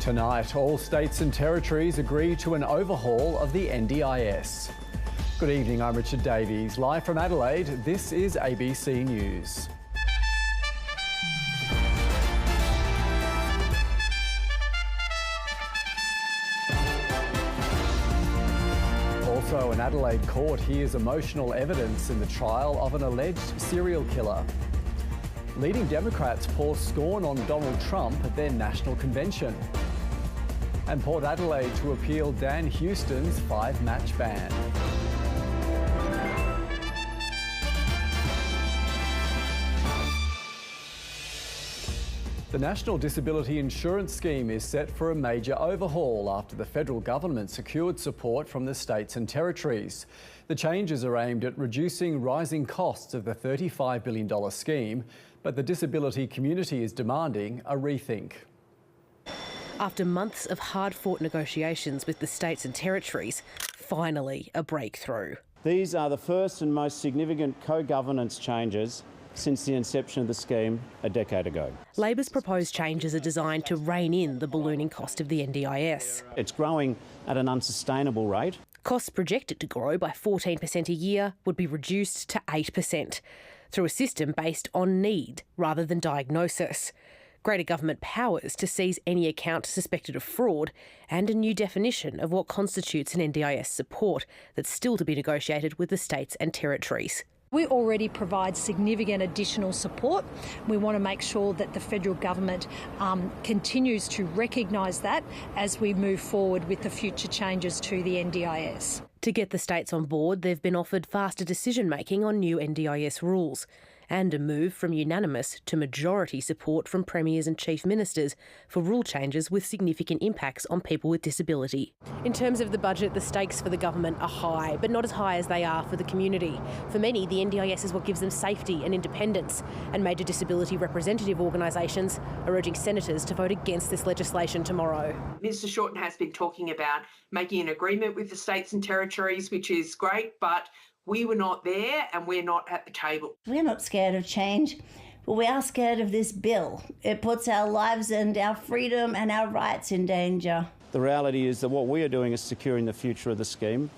Tonight, all states and territories agree to an overhaul of the NDIS. Good evening, I'm Richard Davies. Live from Adelaide, this is ABC News. Also, an Adelaide court hears emotional evidence in the trial of an alleged serial killer. Leading Democrats pour scorn on Donald Trump at their national convention. And Port Adelaide to appeal Dan Houston's 5-match ban. The National Disability Insurance Scheme is set for a major overhaul after the federal government secured support from the states and territories. The changes are aimed at reducing rising costs of the $35 billion scheme, but the disability community is demanding a rethink. After months of hard-fought negotiations with the states and territories, finally a breakthrough. These are the first and most significant co-governance changes since the inception of the scheme a decade ago. Labor's proposed changes are designed to rein in the ballooning cost of the NDIS. It's growing at an unsustainable rate. Costs projected to grow by 14% a year would be reduced to 8% through a system based on need rather than diagnosis. Greater government powers to seize any account suspected of fraud, and a new definition of what constitutes an NDIS support that's still to be negotiated with the states and territories. We already provide significant additional support. We want to make sure that the federal government continues to recognise that as we move forward with the future changes to the NDIS. To get the states on board, they've been offered faster decision-making on new NDIS rules, and a move from unanimous to majority support from premiers and chief ministers for rule changes with significant impacts on people with disability. In terms of the budget, the stakes for the government are high, but not as high as they are for the community. For many, the NDIS is what gives them safety and independence, and major disability representative organisations are urging senators to vote against this legislation tomorrow. Mr Shorten has been talking about making an agreement with the states and territories, which is great, but we were not there and we're not at the table. We're not scared of change, but we are scared of this bill. It puts our lives and our freedom and our rights in danger. The reality is that what we are doing is securing the future of the scheme,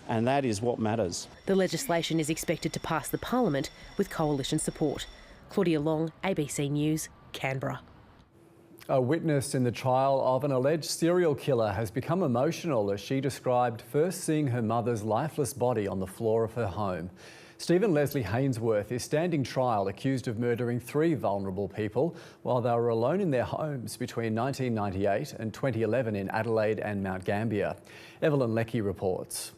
and that is what matters. The legislation is expected to pass the Parliament with coalition support. Claudia Long, ABC News, Canberra. A witness in the trial of an alleged serial killer has become emotional as she described first seeing her mother's lifeless body on the floor of her home. Stephen Leslie Haynesworth is standing trial accused of murdering 3 vulnerable people while they were alone in their homes between 1998 and 2011 in Adelaide and Mount Gambier. Evelyn Leckie reports.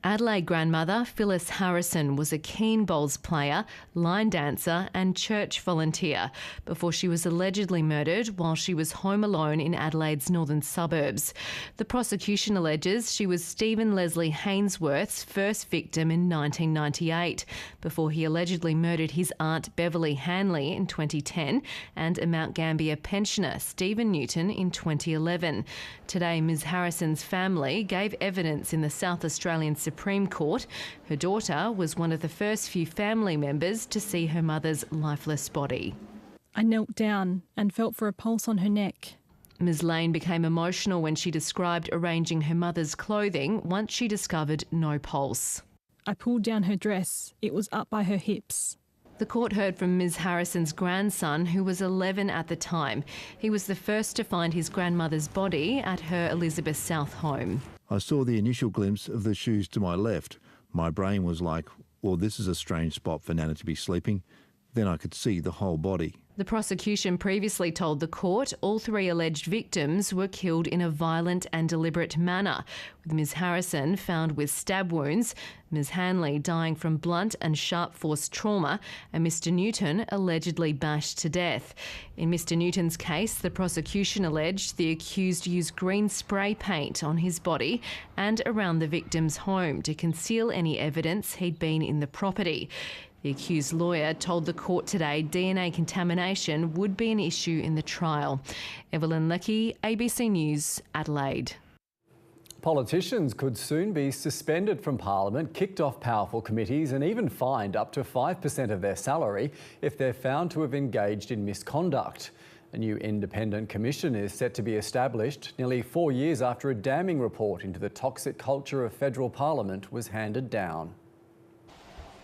Adelaide grandmother Phyllis Harrison was a keen bowls player, line dancer and church volunteer before she was allegedly murdered while she was home alone in Adelaide's northern suburbs. The prosecution alleges she was Stephen Leslie Haynesworth's first victim in 1998 before he allegedly murdered his aunt Beverly Hanley in 2010 and a Mount Gambier pensioner Stephen Newton in 2011. Today, Ms Harrison's family gave evidence in the South Australian Supreme Court. Her daughter was one of the first few family members to see her mother's lifeless body. I knelt down and felt for a pulse on her neck. Ms Lane became emotional when she described arranging her mother's clothing once she discovered no pulse. I pulled down her dress. It was up by her hips. The court heard from Ms Harrison's grandson, who was 11 at the time. He was the first to find his grandmother's body at her Elizabeth South home. I saw the initial glimpse of the shoes to my left. My brain was like, well, this is a strange spot for Nana to be sleeping. Then I could see the whole body. The prosecution previously told the court all 3 alleged victims were killed in a violent and deliberate manner, with Ms Harrison found with stab wounds, Ms Hanley dying from blunt and sharp force trauma, and Mr Newton allegedly bashed to death. In Mr Newton's case, the prosecution alleged the accused used green spray paint on his body and around the victim's home to conceal any evidence he'd been in the property. The accused lawyer told the court today DNA contamination would be an issue in the trial. Evelyn Leckie, ABC News, Adelaide. Politicians could soon be suspended from Parliament, kicked off powerful committees and even fined up to 5% of their salary if they're found to have engaged in misconduct. A new independent commission is set to be established nearly 4 years after a damning report into the toxic culture of federal parliament was handed down.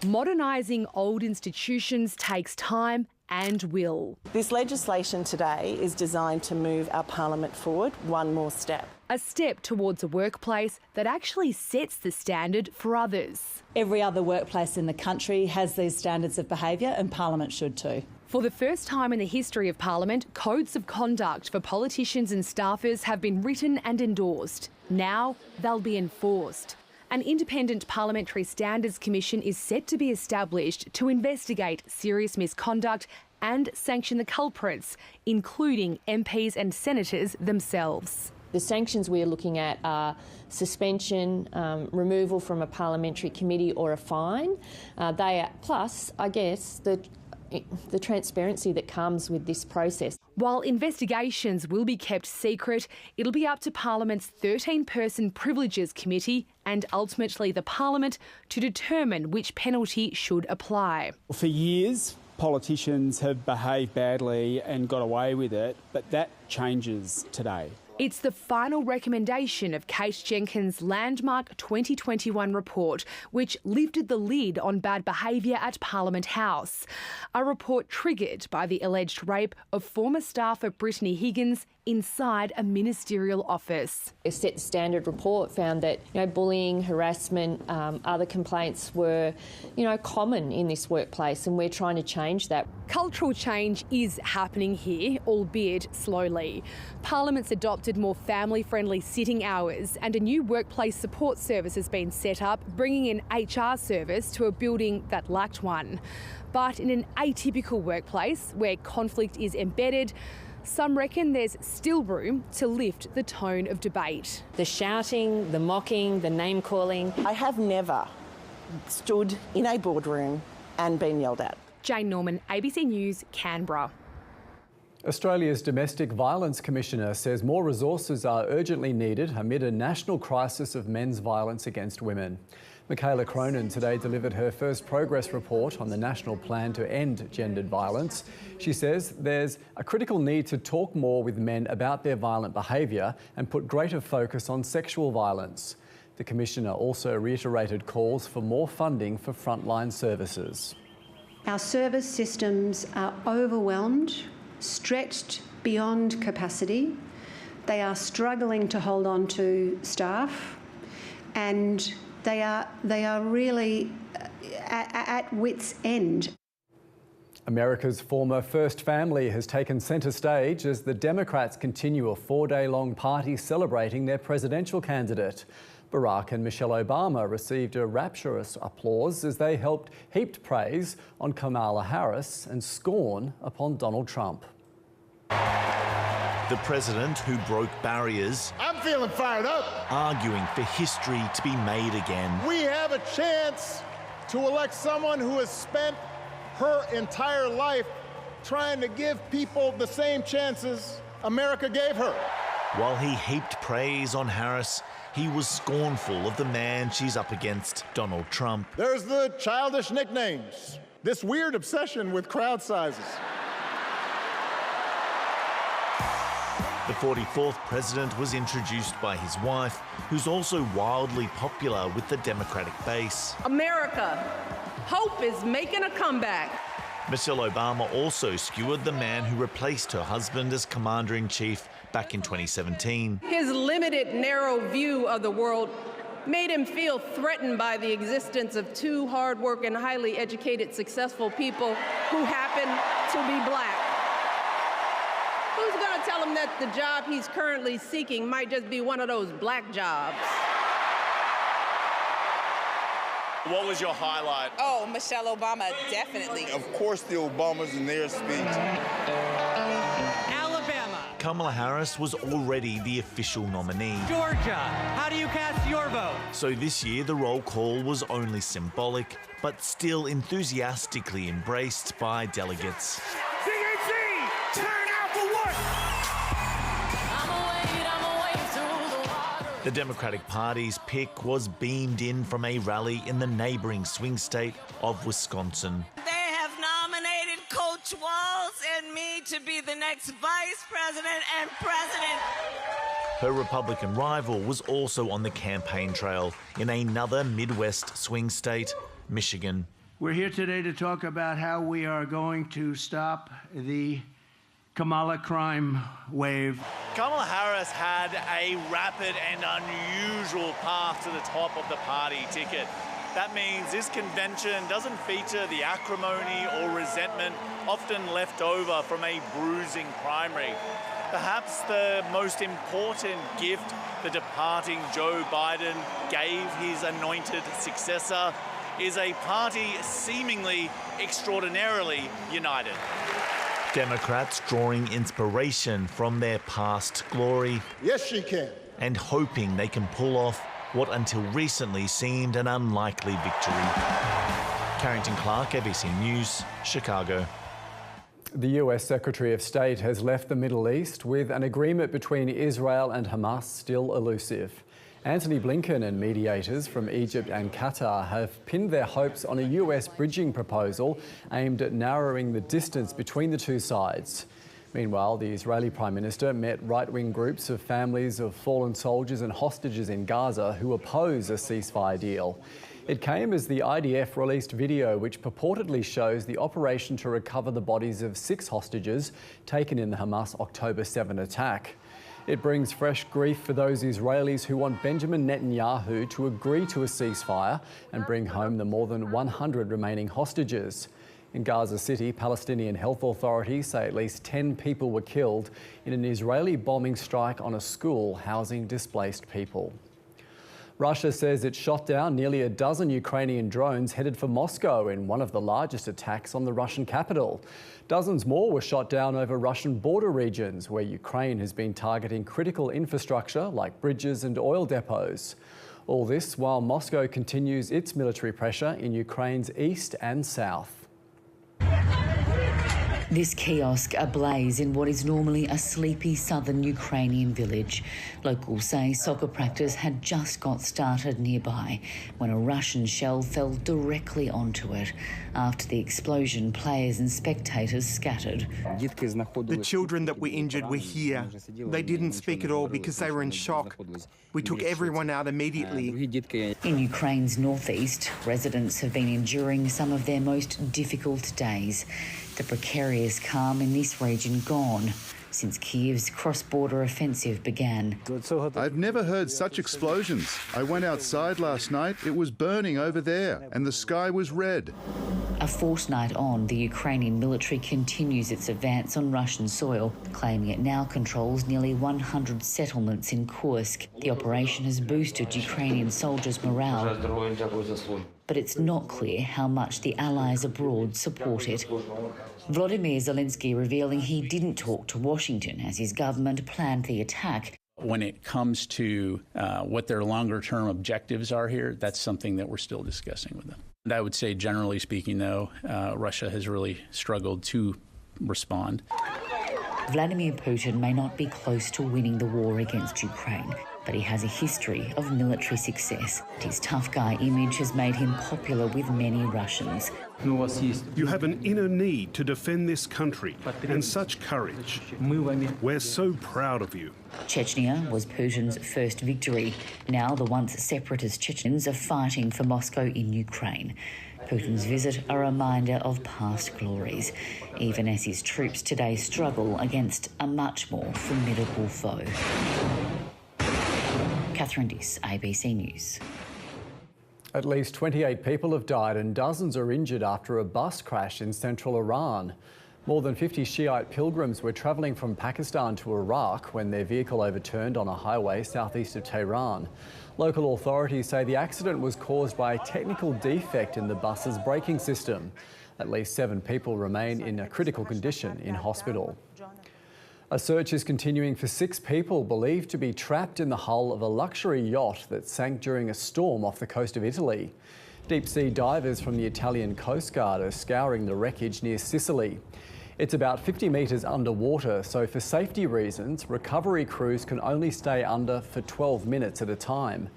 Modernising old institutions takes time and will. This legislation today is designed to move our parliament forward one more step. A step towards a workplace that actually sets the standard for others. Every other workplace in the country has these standards of behaviour, and Parliament should too. For the first time in the history of Parliament, codes of conduct for politicians and staffers have been written and endorsed. Now they'll be enforced. An independent Parliamentary Standards Commission is set to be established to investigate serious misconduct and sanction the culprits, including MPs and senators themselves. The sanctions we're looking at are suspension, removal from a parliamentary committee or a fine. They are, plus, I guess, the transparency that comes with this process. While investigations will be kept secret, it'll be up to Parliament's 13-person Privileges Committee and ultimately the Parliament to determine which penalty should apply. For years, politicians have behaved badly and got away with it, but that changes today. It's the final recommendation of Kate Jenkins' landmark 2021 report, which lifted the lid on bad behaviour at Parliament House. A report triggered by the alleged rape of former staffer Brittany Higgins inside a ministerial office. A set standard report found that bullying, harassment, other complaints were common in this workplace, and we're trying to change that. Cultural change is happening here, albeit slowly. Parliament's adopted more family-friendly sitting hours, and a new workplace support service has been set up, bringing an HR service to a building that lacked one. But in an atypical workplace where conflict is embedded, some reckon there's still room to lift the tone of debate. The shouting, the mocking, the name-calling. I have never stood in a boardroom and been yelled at. Jane Norman, ABC News, Canberra. Australia's Domestic Violence Commissioner says more resources are urgently needed amid a national crisis of men's violence against women. Michaela Cronin today delivered her first progress report on the national plan to end gendered violence. She says there's a critical need to talk more with men about their violent behaviour and put greater focus on sexual violence. The Commissioner also reiterated calls for more funding for frontline services. Our service systems are overwhelmed, stretched beyond capacity. They are struggling to hold on to staff, and they are really at wit's end. America's former First Family has taken centre stage as the Democrats continue a 4-day-long party celebrating their presidential candidate. Barack and Michelle Obama received a rapturous applause as they heaped praise on Kamala Harris and scorn upon Donald Trump. The president who broke barriers. I'm feeling fired up. Arguing for history to be made again. We have a chance to elect someone who has spent her entire life trying to give people the same chances America gave her. While he heaped praise on Harris, he was scornful of the man she's up against, Donald Trump. There's the childish nicknames, this weird obsession with crowd sizes. The 44th president was introduced by his wife, who's also wildly popular with the Democratic base. America, hope is making a comeback. Michelle Obama also skewered the man who replaced her husband as Commander-in-Chief back in 2017. His limited, narrow view of the world made him feel threatened by the existence of two hard-working, highly educated, successful people who happen to be black. Who's going to tell him that the job he's currently seeking might just be one of those black jobs? What was your highlight? Oh, Michelle Obama, definitely. Of course, the Obamas in their speech. Alabama. Kamala Harris was already the official nominee. Georgia. How do you cast your vote? So this year, the roll call was only symbolic, but still enthusiastically embraced by delegates. The Democratic Party's pick was beamed in from a rally in the neighbouring swing state of Wisconsin. They have nominated Coach coach Walz and me to be the next vice president and president. Her Republican rival was also on the campaign trail in another Midwest swing state, Michigan. We're here today to talk about how we are going to stop the Kamala crime wave. Kamala Harris had a rapid and unusual path to the top of the party ticket. That means this convention doesn't feature the acrimony or resentment often left over from a bruising primary. Perhaps the most important gift the departing Joe Biden gave his anointed successor is a party seemingly extraordinarily united. Democrats drawing inspiration from their past glory. Yes, she can. And hoping they can pull off what until recently seemed an unlikely victory. Carrington Clark, ABC News, Chicago. The US Secretary of State has left the Middle East with an agreement between Israel and Hamas still elusive. Antony Blinken and mediators from Egypt and Qatar have pinned their hopes on a US bridging proposal aimed at narrowing the distance between the two sides. Meanwhile, the Israeli Prime Minister met right-wing groups of families of fallen soldiers and hostages in Gaza who oppose a ceasefire deal. It came as the IDF released video which purportedly shows the operation to recover the bodies of 6 hostages taken in the Hamas October 7 attack. It brings fresh grief for those Israelis who want Benjamin Netanyahu to agree to a ceasefire and bring home the more than 100 remaining hostages. In Gaza City, Palestinian health authorities say at least 10 people were killed in an Israeli bombing strike on a school housing displaced people. Russia says it shot down nearly a dozen Ukrainian drones headed for Moscow in one of the largest attacks on the Russian capital. Dozens more were shot down over Russian border regions where Ukraine has been targeting critical infrastructure like bridges and oil depots. All this while Moscow continues its military pressure in Ukraine's east and south. This kiosk ablaze in what is normally a sleepy southern Ukrainian village. Locals say soccer practice had just got started nearby when a Russian shell fell directly onto it. After the explosion, players and spectators scattered. The children that were injured were here. They didn't speak at all because they were in shock. We took everyone out immediately. In Ukraine's northeast, residents have been enduring some of their most difficult days. The precarious calm in this region gone since Kiev's cross-border offensive began. I've never heard such explosions. I went outside last night, it was burning over there, and the sky was red. A fortnight on, the Ukrainian military continues its advance on Russian soil, claiming it now controls nearly 100 settlements in Kursk. The operation has boosted Ukrainian soldiers' morale, but it's not clear how much the allies abroad support it. Volodymyr Zelensky revealing he didn't talk to Washington as his government planned the attack. When it comes to what their longer-term objectives are here, that's something that we're still discussing with them. And I would say, generally speaking, though, Russia has really struggled to respond. Vladimir Putin may not be close to winning the war against Ukraine, but he has a history of military success. His tough guy image has made him popular with many Russians. You have an inner need to defend this country and such courage. We're so proud of you. Chechnya was Putin's first victory. Now the once separatist Chechens are fighting for Moscow in Ukraine. Putin's visit a reminder of past glories, even as his troops today struggle against a much more formidable foe. Catherine Diss, ABC News. At least 28 people have died and dozens are injured after a bus crash in central Iran. More than 50 Shiite pilgrims were travelling from Pakistan to Iraq when their vehicle overturned on a highway southeast of Tehran. Local authorities say the accident was caused by a technical defect in the bus's braking system. At least 7 people remain in a critical condition in hospital. A search is continuing for 6 people believed to be trapped in the hull of a luxury yacht that sank during a storm off the coast of Italy. Deep-sea divers from the Italian Coast Guard are scouring the wreckage near Sicily. It's about 50 metres underwater, so for safety reasons, recovery crews can only stay under for 12 minutes at a time.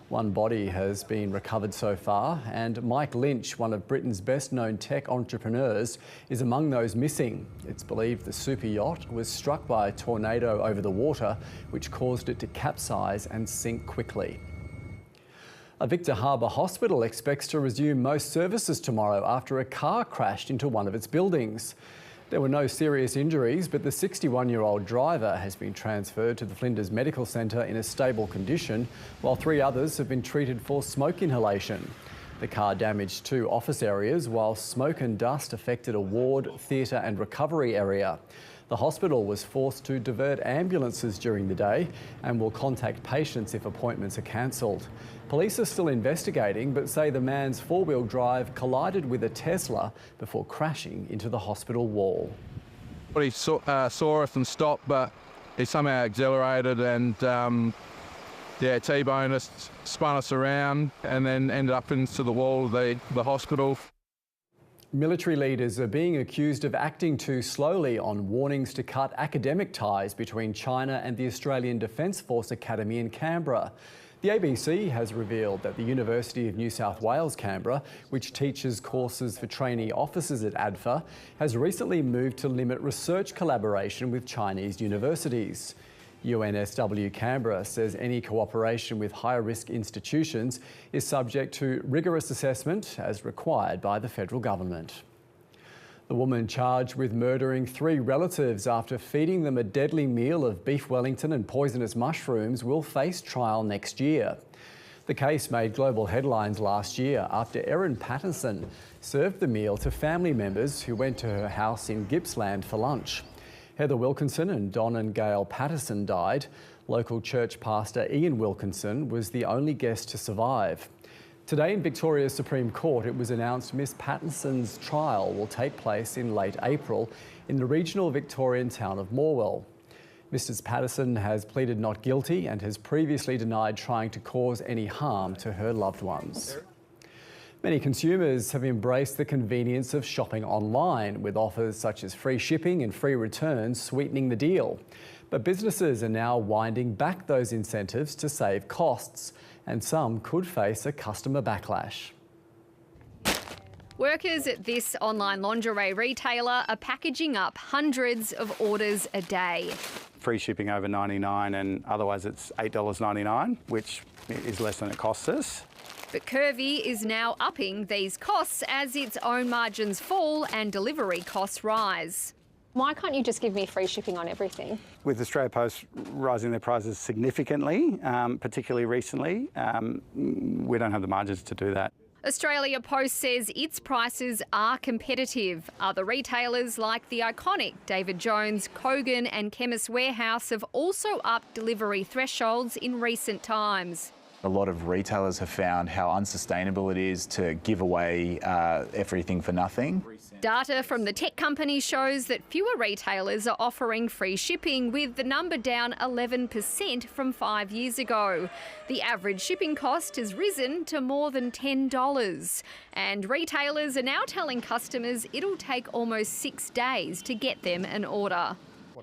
One body has been recovered so far, and Mike Lynch, one of Britain's best-known tech entrepreneurs, is among those missing. It's believed the super yacht was struck by a tornado over the water, which caused it to capsize and sink quickly. A Victor Harbour hospital expects to resume most services tomorrow after a car crashed into one of its buildings. There were no serious injuries, but the 61-year-old driver has been transferred to the Flinders Medical Centre in a stable condition, while 3 others have been treated for smoke inhalation. The car damaged 2 office areas, while smoke and dust affected a ward, theatre and recovery area. The hospital was forced to divert ambulances during the day and will contact patients if appointments are cancelled. Police are still investigating, but say the man's 4-wheel drive collided with a Tesla before crashing into the hospital wall. He saw us and stopped, but he somehow accelerated and T-boned us, spun us around and then ended up into the wall of the hospital. Military leaders are being accused of acting too slowly on warnings to cut academic ties between China and the Australian Defence Force Academy in Canberra. The ABC has revealed that the University of New South Wales, Canberra, which teaches courses for trainee officers at ADFA, has recently moved to limit research collaboration with Chinese universities. UNSW Canberra says any cooperation with higher-risk institutions is subject to rigorous assessment as required by the federal government. The woman charged with murdering 3 relatives after feeding them a deadly meal of beef Wellington and poisonous mushrooms will face trial next year. The case made global headlines last year after Erin Patterson served the meal to family members who went to her house in Gippsland for lunch. Heather Wilkinson and Don and Gail Patterson died. Local church pastor Ian Wilkinson was the only guest to survive. Today in Victoria's Supreme Court, it was announced Miss Patterson's trial will take place in late April in the regional Victorian town of Morwell. Mrs. Patterson has pleaded not guilty and has previously denied trying to cause any harm to her loved ones. Many consumers have embraced the convenience of shopping online, with offers such as free shipping and free returns sweetening the deal. But businesses are now winding back those incentives to save costs, and some could face a customer backlash. Workers at this online lingerie retailer are packaging up hundreds of orders a day. Free shipping over $99 and otherwise it's $8.99, which is less than it costs us. But Curvy is now upping these costs as its own margins fall and delivery costs rise. Why can't you just give me free shipping on everything? With Australia Post rising their prices significantly, particularly recently, we don't have the margins to do that. Australia Post says its prices are competitive. Other retailers like the iconic David Jones, Kogan and Chemist Warehouse have also upped delivery thresholds in recent times. A lot of retailers have found how unsustainable it is to give away everything for nothing. Data from the tech company shows that fewer retailers are offering free shipping, with the number down 11% from 5 years ago. The average shipping cost has risen to more than $10. And retailers are now telling customers it'll take almost 6 days to get them an order.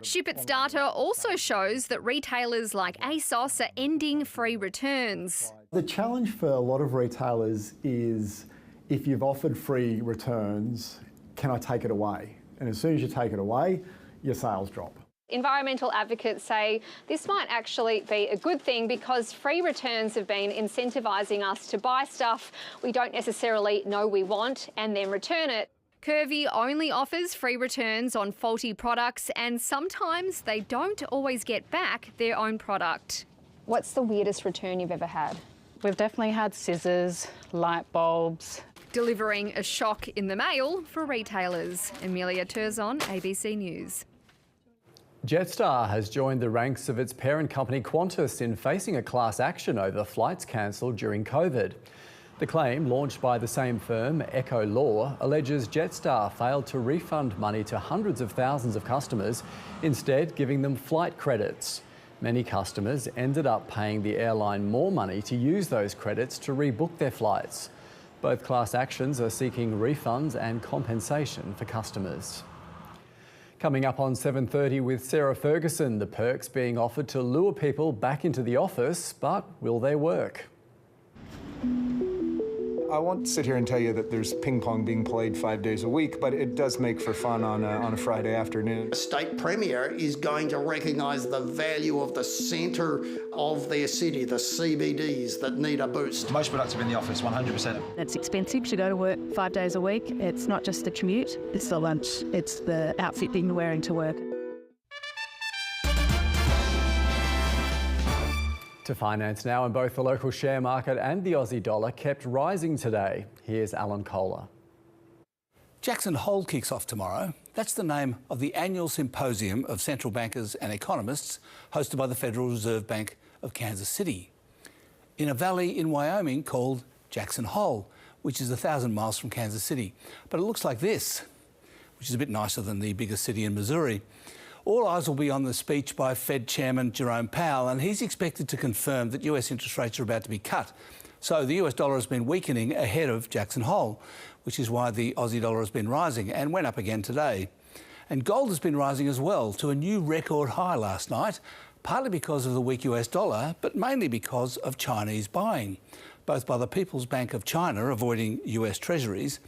ShipIt's data also shows that retailers like ASOS are ending free returns. The challenge for a lot of retailers is if you've offered free returns, can I take it away? And as soon as you take it away, your sales drop. Environmental advocates say this might actually be a good thing because free returns have been incentivising us to buy stuff we don't necessarily know we want and then return it. Curvy only offers free returns on faulty products, and sometimes they don't always get back their own product. What's the weirdest return you've ever had? We've definitely had scissors, light bulbs. Delivering a shock in the mail for retailers. Amelia Turzon, ABC News. Jetstar has joined the ranks of its parent company Qantas in facing a class action over flights cancelled during COVID. The claim, launched by the same firm, Echo Law, alleges Jetstar failed to refund money to hundreds of thousands of customers, instead giving them flight credits. Many customers ended up paying the airline more money to use those credits to rebook their flights. Both class actions are seeking refunds and compensation for customers. Coming up on 7:30 with Sarah Ferguson, the perks being offered to lure people back into the office, but will they work? I won't sit here and tell you that there's ping pong being played 5 days a week, but it does make for fun on a Friday afternoon. The state premier is going to recognise the value of the centre of their city, the CBDs that need a boost. Most productive in the office, 100%. It's expensive to go to work 5 days a week. It's not just the commute, it's the lunch, it's the outfit you're wearing to work. To finance now, and both the local share market and the Aussie dollar kept rising today. Here's Alan Kohler. Jackson Hole kicks off tomorrow. That's the name of the annual symposium of central bankers and economists hosted by the Federal Reserve Bank of Kansas City, in a valley in Wyoming called Jackson Hole, which is 1,000 miles from Kansas City. But it looks like this, which is a bit nicer than the biggest city in Missouri. All eyes will be on the speech by Fed Chairman Jerome Powell, and he's expected to confirm that US interest rates are about to be cut. So the US dollar has been weakening ahead of Jackson Hole, which is why the Aussie dollar has been rising and went up again today. And gold has been rising as well to a new record high last night, partly because of the weak US dollar, but mainly because of Chinese buying, both by the People's Bank of China avoiding US treasuries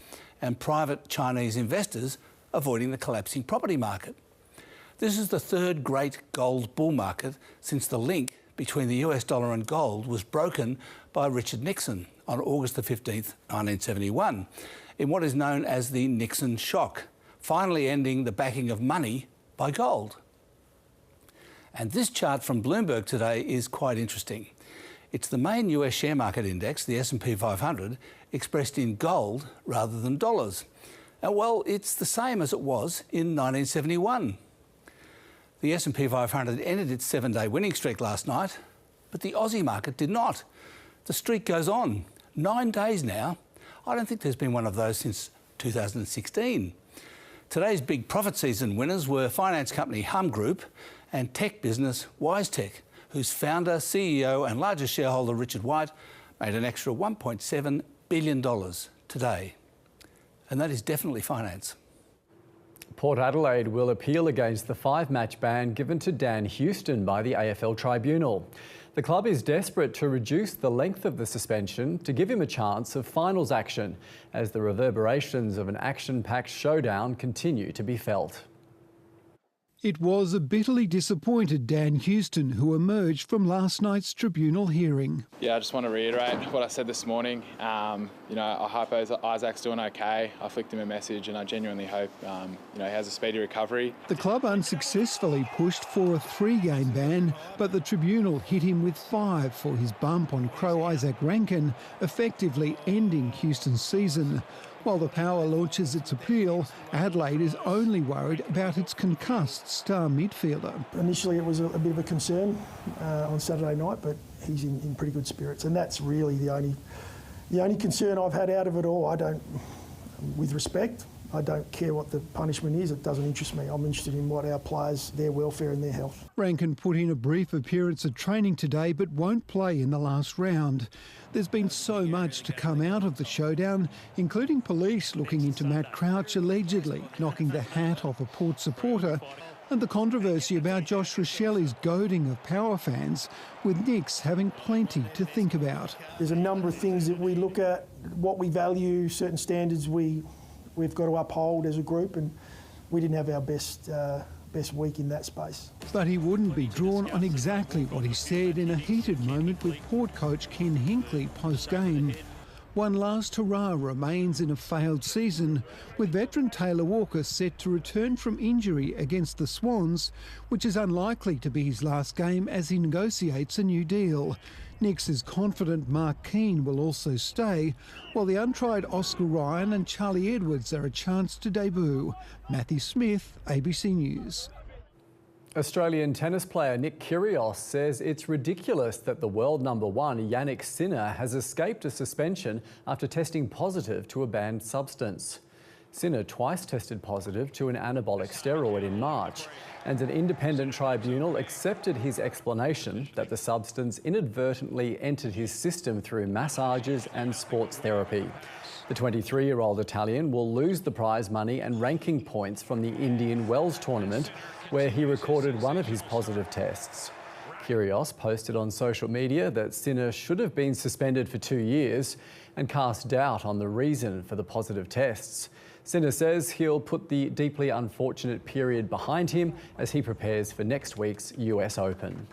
and private Chinese investors avoiding the collapsing property market. This is the third great gold bull market since the link between the US dollar and gold was broken by Richard Nixon on August the 15th, 1971, in what is known as the Nixon shock, finally ending the backing of money by gold. And this chart from Bloomberg today is quite interesting. It's the main US share market index, the S&P 500, expressed in gold rather than dollars. And well, it's the same as it was in 1971. The S&P 500 ended its 7-day winning streak last night, but the Aussie market did not. The streak goes on. 9 days now. I don't think there's been one of those since 2016. Today's big profit season winners were finance company Hum Group and tech business WiseTech, whose founder, CEO and largest shareholder Richard White made an extra $1.7 billion today. And that is definitely finance. Port Adelaide will appeal against the 5-match ban given to Dan Houston by the AFL Tribunal. The club is desperate to reduce the length of the suspension to give him a chance of finals action, as the reverberations of an action-packed showdown continue to be felt. It was a bitterly disappointed Dan Houston who emerged from last night's tribunal hearing. Yeah, I just want to reiterate what I said this morning. I hope Isaac's doing okay. I flicked him a message and I genuinely hope he has a speedy recovery. The club unsuccessfully pushed for a 3-game ban, but the tribunal hit him with 5 for his bump on Crow Isaac Rankin, effectively ending Houston's season. While the Power launches its appeal, Adelaide is only worried about its concussed star midfielder. Initially it was a bit of a concern on Saturday night, but he's in pretty good spirits, and that's really the only concern I've had out of it all. With respect, I don't care what the punishment is, it doesn't interest me. I'm interested in what our players, their welfare and their health. Rankin put in a brief appearance at training today but won't play in the last round. There's been so much to come out of the showdown, including police looking into Matt Crouch allegedly knocking the hat off a Port supporter, and the controversy about Josh Rochelli's goading of Power fans, with Nix having plenty to think about. There's a number of things that we look at, what we value, certain standards we've got to uphold as a group, and we didn't have our best week in that space. But he wouldn't be drawn on exactly what he said in a heated moment with Port coach Ken Hinkley post-game. One last hurrah remains in a failed season, with veteran Taylor Walker set to return from injury against the Swans, which is unlikely to be his last game as he negotiates a new deal. Nix is confident Mark Keane will also stay, while the untried Oscar Ryan and Charlie Edwards are a chance to debut. Matthew Smith, ABC News. Australian tennis player Nick Kyrgios says it's ridiculous that the world number 1 Jannik Sinner has escaped a suspension after testing positive to a banned substance. Sinner twice tested positive to an anabolic steroid in March, and an independent tribunal accepted his explanation that the substance inadvertently entered his system through massages and sports therapy. The 23-year-old Italian will lose the prize money and ranking points from the Indian Wells tournament, where he recorded one of his positive tests. Kyrgios posted on social media that Sinner should have been suspended for 2 years and cast doubt on the reason for the positive tests. Sinner says he'll put the deeply unfortunate period behind him as he prepares for next week's US Open.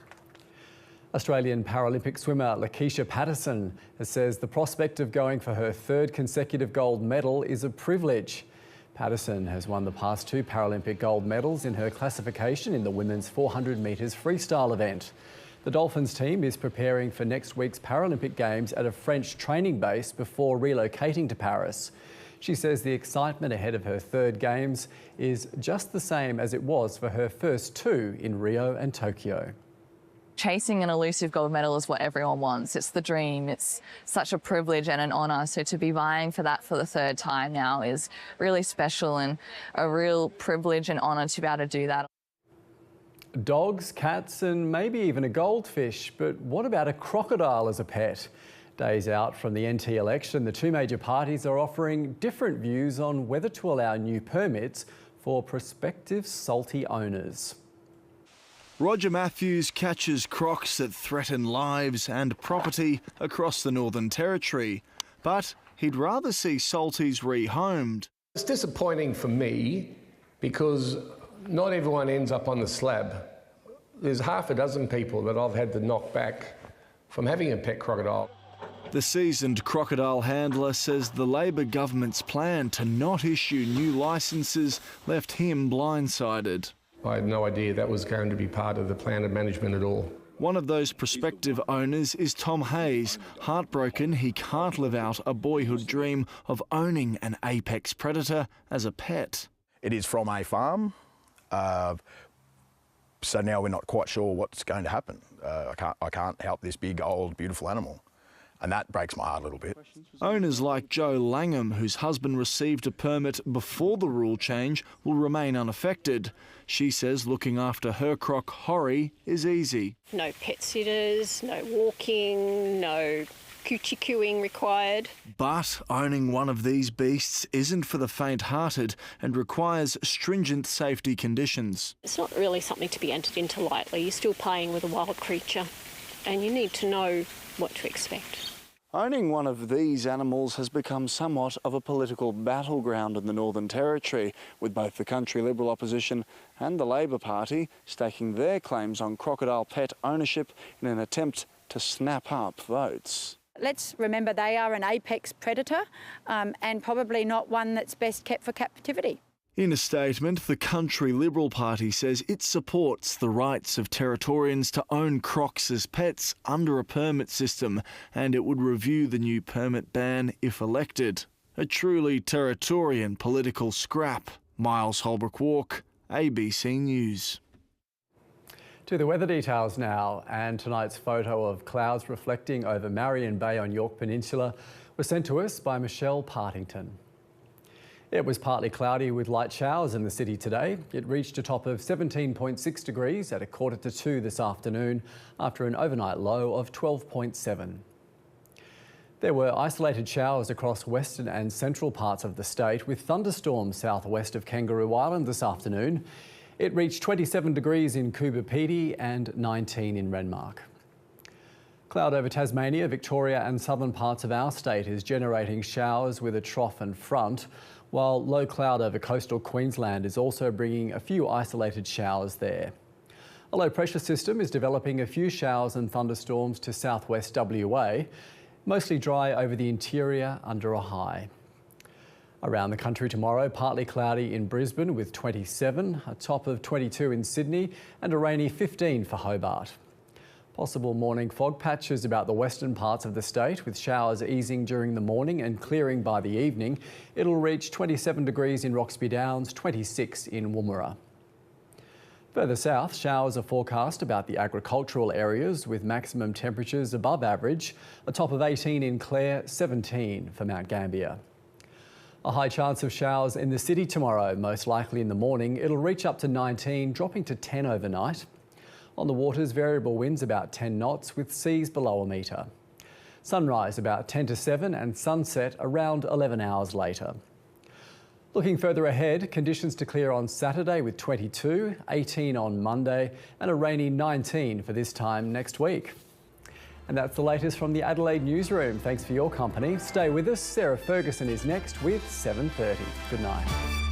Australian Paralympic swimmer Lisha Patterson says the prospect of going for her 3rd consecutive gold medal is a privilege. Patterson has won the past 2 Paralympic gold medals in her classification in the women's 400 metres freestyle event. The Dolphins team is preparing for next week's Paralympic Games at a French training base before relocating to Paris. She says the excitement ahead of her 3rd Games is just the same as it was for her first 2 in Rio and Tokyo. Chasing an elusive gold medal is what everyone wants. It's the dream. It's such a privilege and an honour. So to be vying for that for the 3rd time now is really special and a real privilege and honour to be able to do that. Dogs, cats and maybe even a goldfish, but what about a crocodile as a pet? Days out from the NT election, the 2 major parties are offering different views on whether to allow new permits for prospective salty owners. Roger Matthews catches crocs that threaten lives and property across the Northern Territory, but he'd rather see salties rehomed. It's disappointing for me because not everyone ends up on the slab. There's half a dozen people that I've had to knock back from having a pet crocodile. The seasoned crocodile handler says the Labor government's plan to not issue new licences left him blindsided. I had no idea that was going to be part of the plan of management at all. One of those prospective owners is Tom Hayes, heartbroken he can't live out a boyhood dream of owning an apex predator as a pet. It is from a farm, so now we're not quite sure what's going to happen. I can't help this big, old, beautiful animal. And that breaks my heart a little bit. Owners like Jo Langham, whose husband received a permit before the rule change, will remain unaffected. She says looking after her croc, Horry, is easy. No pet sitters, no walking, no coochie cooing required. But owning one of these beasts isn't for the faint-hearted and requires stringent safety conditions. It's not really something to be entered into lightly. You're still playing with a wild creature and you need to know what to expect. Owning one of these animals has become somewhat of a political battleground in the Northern Territory, with both the country Liberal opposition and the Labor Party staking their claims on crocodile pet ownership in an attempt to snap up votes. Let's remember they are an apex predator and probably not one that's best kept for captivity. In a statement, the country Liberal Party says it supports the rights of Territorians to own crocs as pets under a permit system, and it would review the new permit ban if elected. A truly Territorian political scrap. Miles Holbrook-Walk, ABC News. To the weather details now, and tonight's photo of clouds reflecting over Marion Bay on York Peninsula was sent to us by Michelle Partington. It was partly cloudy with light showers in the city today. It reached a top of 17.6 degrees at 1:45 this afternoon after an overnight low of 12.7. There were isolated showers across western and central parts of the state with thunderstorms southwest of Kangaroo Island this afternoon. It reached 27 degrees in Coober Pedy and 19 in Renmark. Cloud over Tasmania, Victoria and southern parts of our state is generating showers with a trough and front, while low cloud over coastal Queensland is also bringing a few isolated showers there. A low pressure system is developing a few showers and thunderstorms to southwest WA, mostly dry over the interior under a high. Around the country tomorrow, partly cloudy in Brisbane with 27, a top of 22 in Sydney and a rainy 15 for Hobart. Possible morning fog patches about the western parts of the state, with showers easing during the morning and clearing by the evening. It'll reach 27 degrees in Roxby Downs, 26 in Woomera. Further south, showers are forecast about the agricultural areas with maximum temperatures above average, a top of 18 in Clare, 17 for Mount Gambier. A high chance of showers in the city tomorrow, most likely in the morning. It'll reach up to 19, dropping to 10 overnight. On the waters, variable winds about 10 knots with seas below a metre. Sunrise about 10 to 7 and sunset around 11 hours later. Looking further ahead, conditions to clear on Saturday with 22, 18 on Monday and a rainy 19 for this time next week. And that's the latest from the Adelaide newsroom. Thanks for your company. Stay with us. Sarah Ferguson is next with 7:30. Good night.